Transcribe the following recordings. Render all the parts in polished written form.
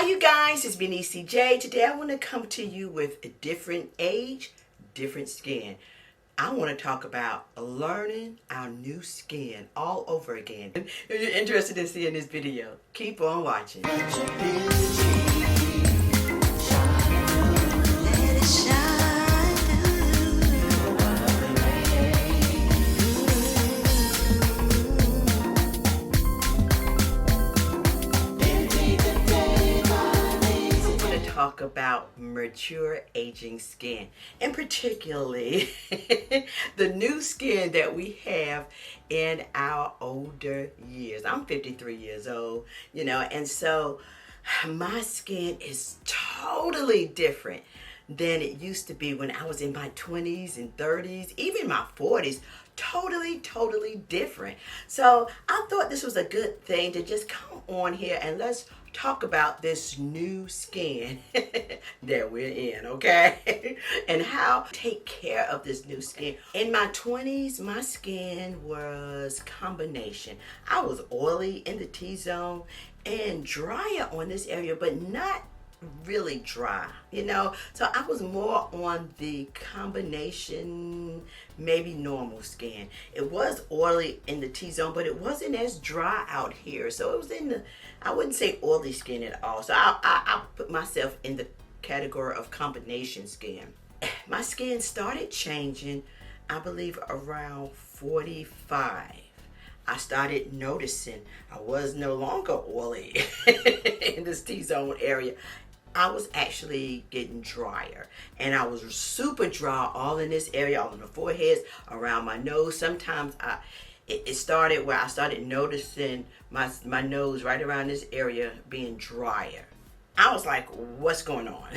Hi you guys, it's me NeeCJae. Today I want to come to you with a different age, different skin. I want to talk about learning our new skin all over again. If you're interested in seeing this video, keep on watching. Talk about mature aging skin, and particularly the new skin that we have in our older years. I'm 53 years old, and so my skin is totally different than it used to be when I was in my 20s and 30s, even my 40s. Totally different. So I thought this was a good thing to just come on here and let's talk about this new skin that we're in, okay? And how to take care of this new skin. In my 20s, my skin was combination. I was oily in the T-zone and drier on this area, but not really dry, so I was more on the combination, maybe normal skin. It was oily in the T-zone, but it wasn't as dry out here, so it was in the, I wouldn't say oily skin at all, so I put myself in the category of combination skin. My skin started changing, I believe, around 45. I started noticing I was no longer oily in this T-zone area. I was actually getting drier, and I was super dry all in this area, all on the forehead, around my nose. Sometimes it started where I started noticing my nose right around this area being drier. I was like, what's going on?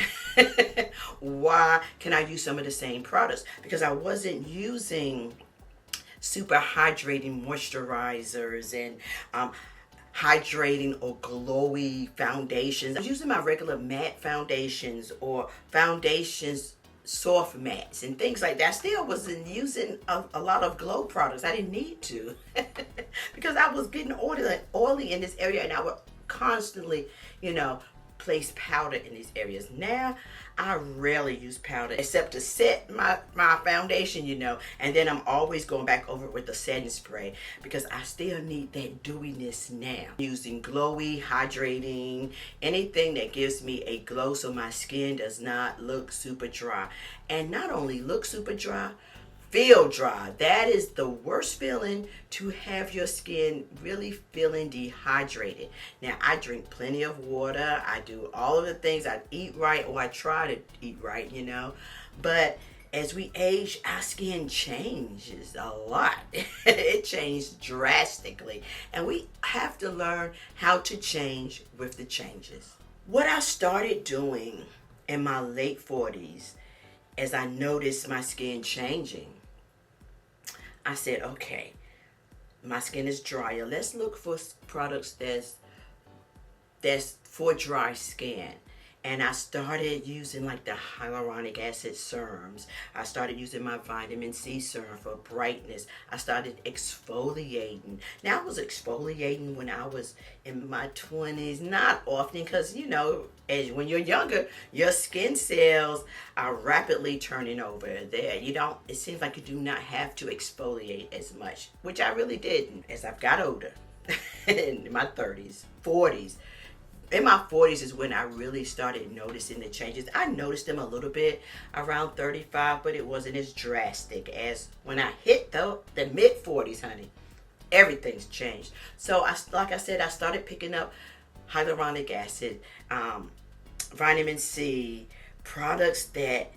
Why can I use some of the same products? Because I wasn't using super hydrating moisturizers and hydrating or glowy foundations. I was using my regular matte foundations or foundations, soft mattes and things like that. I still wasn't using a lot of glow products. I didn't need to because I was getting oily in this area, and I would constantly, place powder in these areas. Now I rarely use powder except to set my foundation, and then I'm always going back over it with the setting spray because I still need that dewiness now. Using glowy, hydrating, anything that gives me a glow so my skin does not look super dry. And not only look super dry, feel dry. That is the worst feeling, to have your skin really feeling dehydrated. Now, I drink plenty of water. I do all of the things. I eat right, or I try to eat right, But as we age, our skin changes a lot. It changed drastically. And we have to learn how to change with the changes. What I started doing in my late 40s, as I noticed my skin changing, I said, okay, my skin is drier. Let's look for products that's for dry skin. And I started using like the hyaluronic acid serums. I started using my vitamin C serum for brightness. I started exfoliating. Now, I was exfoliating when I was in my 20s, not often, because as when you're younger, your skin cells are rapidly turning over there. It seems like you do not have to exfoliate as much, which I really didn't as I've got older. In my 30s, 40s. In my 40s is when I really started noticing the changes. I noticed them a little bit around 35, but it wasn't as drastic as when I hit the mid 40s, honey. Everything's changed. So like I said, I started picking up hyaluronic acid, vitamin C, products that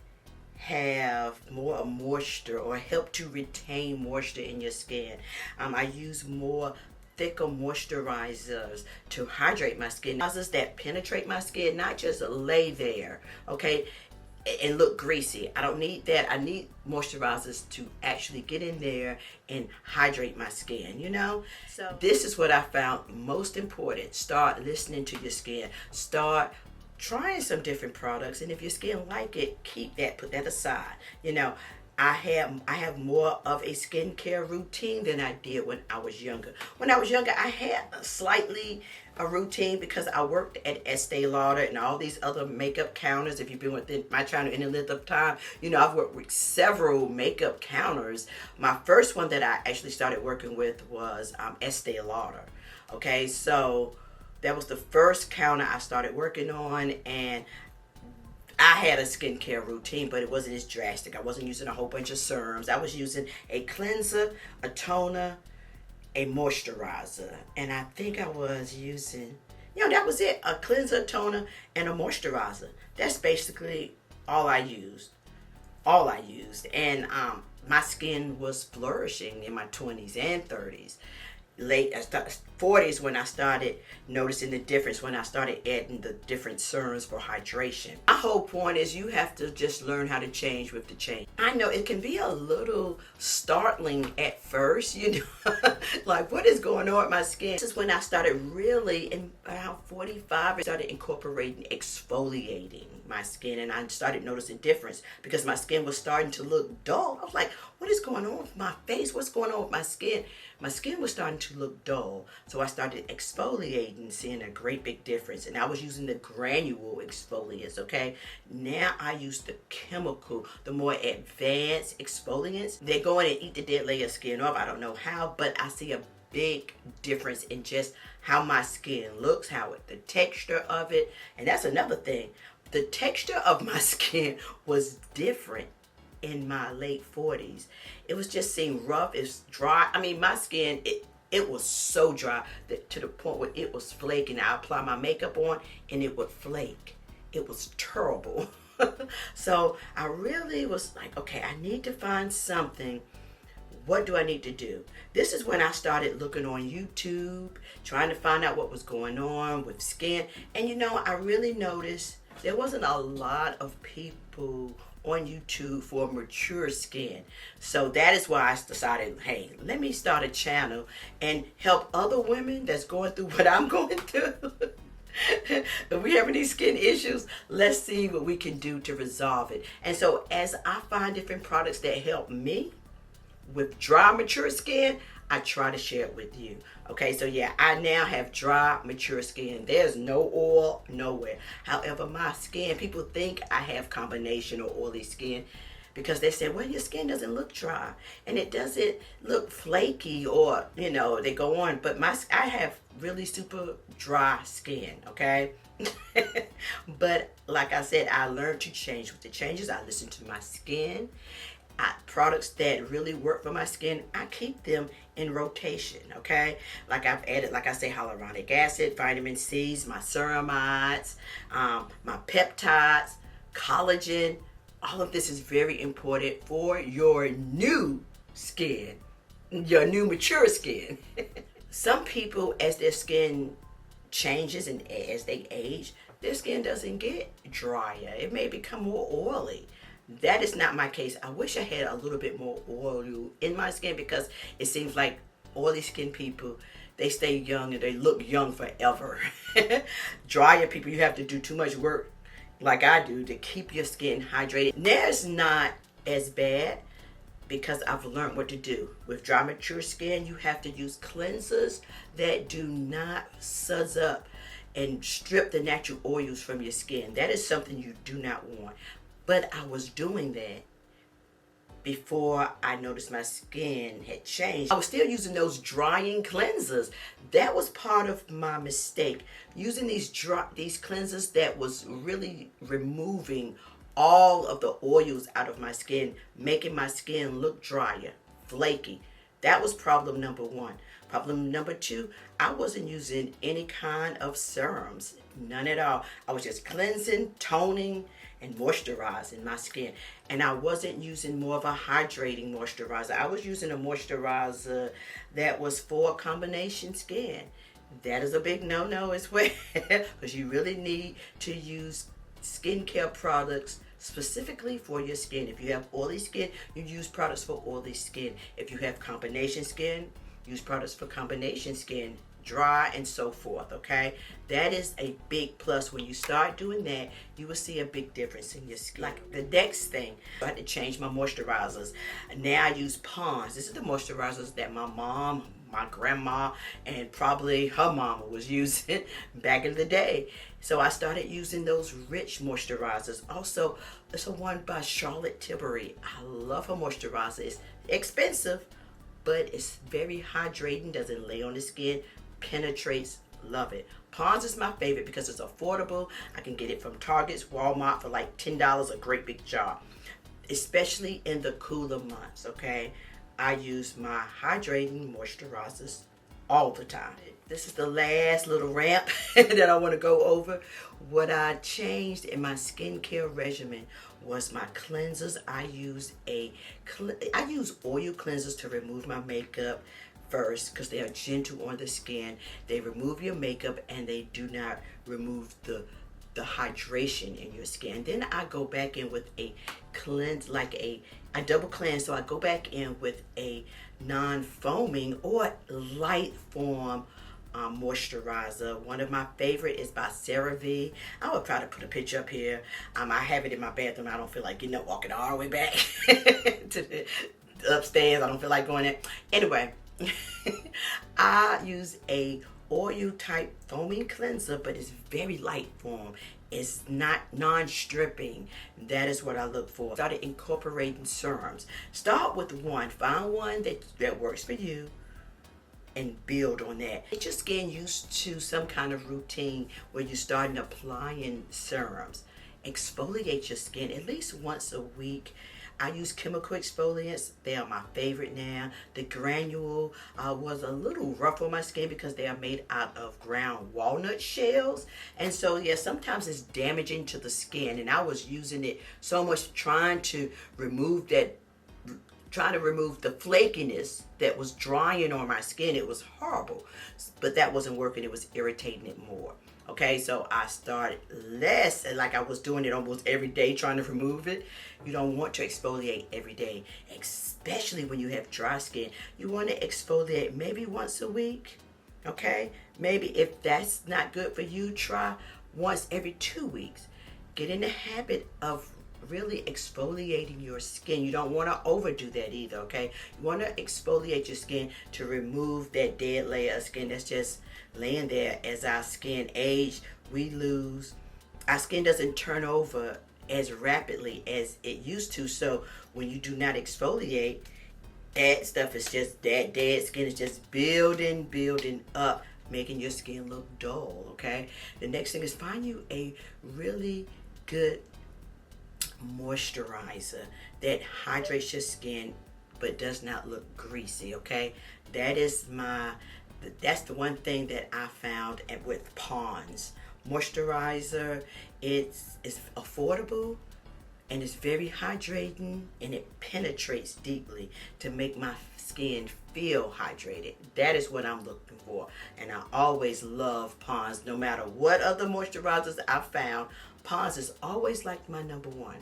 have more moisture or help to retain moisture in your skin. I use more thicker moisturizers to hydrate my skin. Moisturizers that penetrate my skin, not just lay there, okay, and look greasy. I don't need that. I need moisturizers to actually get in there and hydrate my skin, So this is what I found most important. Start listening to your skin. Start trying some different products, and if your skin like it, keep that, put that aside. I have more of a skincare routine than I did when I was younger. When I was younger, I had a slightly a routine because I worked at Estee Lauder and all these other makeup counters. If you've been within my channel any length of time, you know I've worked with several makeup counters. My first one that I actually started working with was Estee Lauder. Okay, so that was the first counter I started working on, and I had a skincare routine, but it wasn't as drastic. I wasn't using a whole bunch of serums. I was using a cleanser, a toner, a moisturizer, and I think I was using, that was it. A cleanser, toner, and a moisturizer. That's basically all I used. And my skin was flourishing in my 20s and 30s. Late 40s when I started noticing the difference, when I started adding the different serums for hydration. My whole point is you have to just learn how to change with the change. I know it can be a little startling at first, like what is going on with my skin. This is when I started really, in around 45, I started incorporating exfoliating my skin, and I started noticing difference because my skin was starting to look dull. I was like, what is going on with my face? What's going on with my skin? My skin was starting to look dull. So I started exfoliating, seeing a great big difference. And I was using the granule exfoliants, okay? Now I use the chemical, the more advanced exfoliants. They go in and eat the dead layer of skin off. I don't know how, but I see a big difference in just how my skin looks, the texture of it. And that's another thing. The texture of my skin was different in my late 40s. It was just seemed rough. It's dry. I mean, my skin, it was so dry that to the point where it was flaking. I apply my makeup on and it would flake. It was terrible. So I really was like, okay, I need to find something. What do I need to do? This is when I started looking on YouTube, trying to find out what was going on with skin. And I really noticed there wasn't a lot of people on YouTube for mature skin. So that is why I decided, hey, let me start a channel and help other women that's going through what I'm going through. If we having these skin issues, let's see what we can do to resolve it. And so as I find different products that help me with dry, mature skin, I try to share it with you. Okay, so yeah, I now have dry, mature skin. There's no oil nowhere. However, my skin, people think I have combination or oily skin because they say, well, your skin doesn't look dry and it doesn't look flaky, or, they go on. But I have really super dry skin, okay? But like I said, I learned to change with the changes. I listen to my skin. Products that really work for my skin, I keep them in rotation, okay? Like I've added, like I say, hyaluronic acid, vitamin C's, my ceramides, my peptides, collagen. All of this is very important for your new skin, your new mature skin. Some people, as their skin changes and as they age, their skin doesn't get drier. It may become more oily. That is not my case. I wish I had a little bit more oil in my skin because it seems like oily skin people, they stay young and they look young forever. Drier people, you have to do too much work like I do to keep your skin hydrated. That's not as bad because I've learned what to do. With dry, mature skin, you have to use cleansers that do not suds up and strip the natural oils from your skin. That is something you do not want. But I was doing that before I noticed my skin had changed. I was still using those drying cleansers. That was part of my mistake. Using these cleansers that was really removing all of the oils out of my skin, making my skin look drier, flaky. That was problem number one. Problem number two, I wasn't using any kind of serums, none at all. I was just cleansing, toning, and moisturizing my skin. And I wasn't using more of a hydrating moisturizer. I was using a moisturizer that was for combination skin. That is a big no-no as well, because you really need to use skincare products specifically for your skin. If you have oily skin, you use products for oily skin. If you have combination skin, use products for combination skin, dry and so forth, okay? That is a big plus. When you start doing that, you will see a big difference in your skin. Like the next thing, I had to change my moisturizers. Now I use Pond's. This is the moisturizers that my mom my grandma and probably her mama was using back in the day. So I started using those rich moisturizers. Also, there's a one by Charlotte Tilbury. I love her moisturizer. It's expensive, but it's very hydrating, doesn't lay on the skin, penetrates, love it. Pond's is my favorite because it's affordable. I can get it from Target's, Walmart for like $10, a great big jar. Especially in the cooler months, okay? I use my hydrating moisturizers all the time. This is the last little ramp that I want to go over. What I changed in my skincare regimen was my cleansers. I use oil cleansers to remove my makeup first because they are gentle on the skin. They remove your makeup and they do not remove the hydration in your skin. Then I go back in with a cleanse, I double cleanse. So I go back in with a non-foaming or light form moisturizer. One of my favorite is by CeraVe. I will try to put a picture up here. I have it in my bathroom. I don't feel like getting up, walking all the way back to the upstairs. I don't feel like going there. Anyway, I use a oil type foaming cleanser, but it's very light form. It's not non-stripping. That is what I look for. Started incorporating serums. Start with one. Find one that works for you and build on that. Get your skin used to some kind of routine where you're starting applying serums. Exfoliate your skin at least once a week. I use chemical exfoliants. They are my favorite now. The granule was a little rough on my skin because they are made out of ground walnut shells. And so, yeah, sometimes it's damaging to the skin. And I was using it so much trying to remove the flakiness that was drying on my skin. It was horrible. But that wasn't working. It was irritating it more. Okay, so I started less, and like I was doing it almost every day trying to remove it. You don't want to exfoliate every day, especially when you have dry skin. You want to exfoliate maybe once a week, okay? Maybe if that's not good for you, try once every 2 weeks. Get in the habit of really exfoliating your skin. You don't want to overdo that either, okay? You want to exfoliate your skin to remove that dead layer of skin that's just laying there. As our skin age, our skin doesn't turn over as rapidly as it used to. So when you do not exfoliate, that stuff is just, that dead skin is just building up, making your skin look dull, okay? The next thing is find you a really good moisturizer that hydrates your skin but does not look greasy, okay? That's the one thing that I found with Pond's moisturizer. It's affordable and it's very hydrating and it penetrates deeply to make my skin feel hydrated. That is what I'm looking for, and I always love Pond's. No matter what other moisturizers I found, Pond's is always like my number one.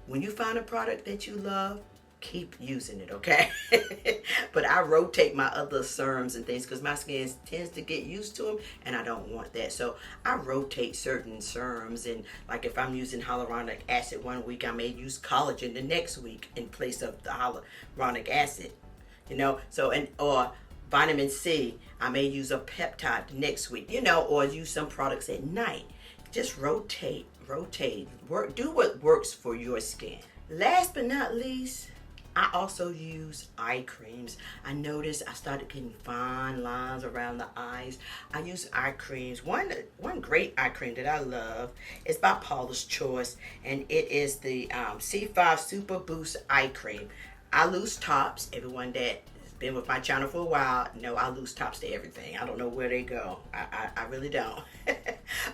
When you find a product that you love, keep using it, okay? But I rotate my other serums and things because my skin tends to get used to them and I don't want that. So I rotate certain serums, and like if I'm using hyaluronic acid one week, I may use collagen the next week in place of the hyaluronic acid, you know? So, or vitamin C, I may use a peptide the next week, you know, or use some products at night. Just rotate, do what works for your skin. Last but not least, I also use eye creams. I noticed I started getting fine lines around the eyes. I use eye creams. One great eye cream that I love is by Paula's Choice, and it is the C5 Super Boost Eye Cream. I lose tops. Everyone that has been with my channel for a while know I lose tops to everything. I don't know where they go. I really don't.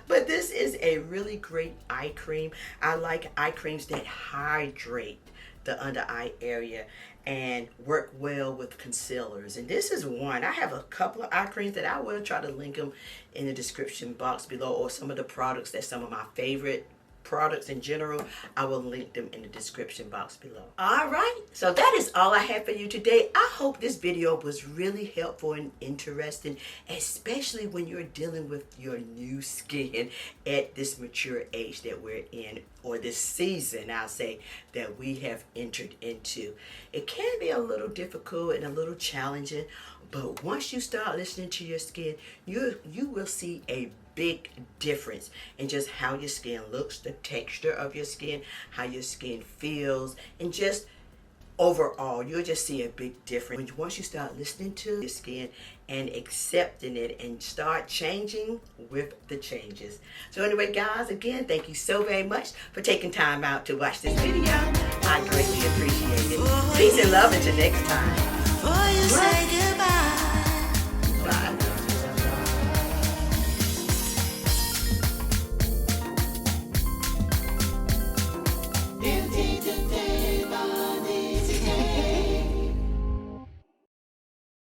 But this is a really great eye cream. I like eye creams that hydrate the under eye area and work well with concealers. And this is one. I have a couple of eye creams that I will try to link them in the description box below, or some of the products that some of my favorite products in general, I will link them in the description box below. Alright, so that is all I have for you today. I hope this video was really helpful and interesting, especially when you're dealing with your new skin at this mature age that we're in, or this season, I'll say, that we have entered into. It can be a little difficult and a little challenging, but once you start listening to your skin, you will see a big difference in just how your skin looks, the texture of your skin, how your skin feels, and just overall, you'll just see a big difference once you start listening to your skin and accepting it and start changing with the changes. So anyway, guys, again, thank you so very much for taking time out to watch this video. I greatly appreciate it. Peace and love until next time.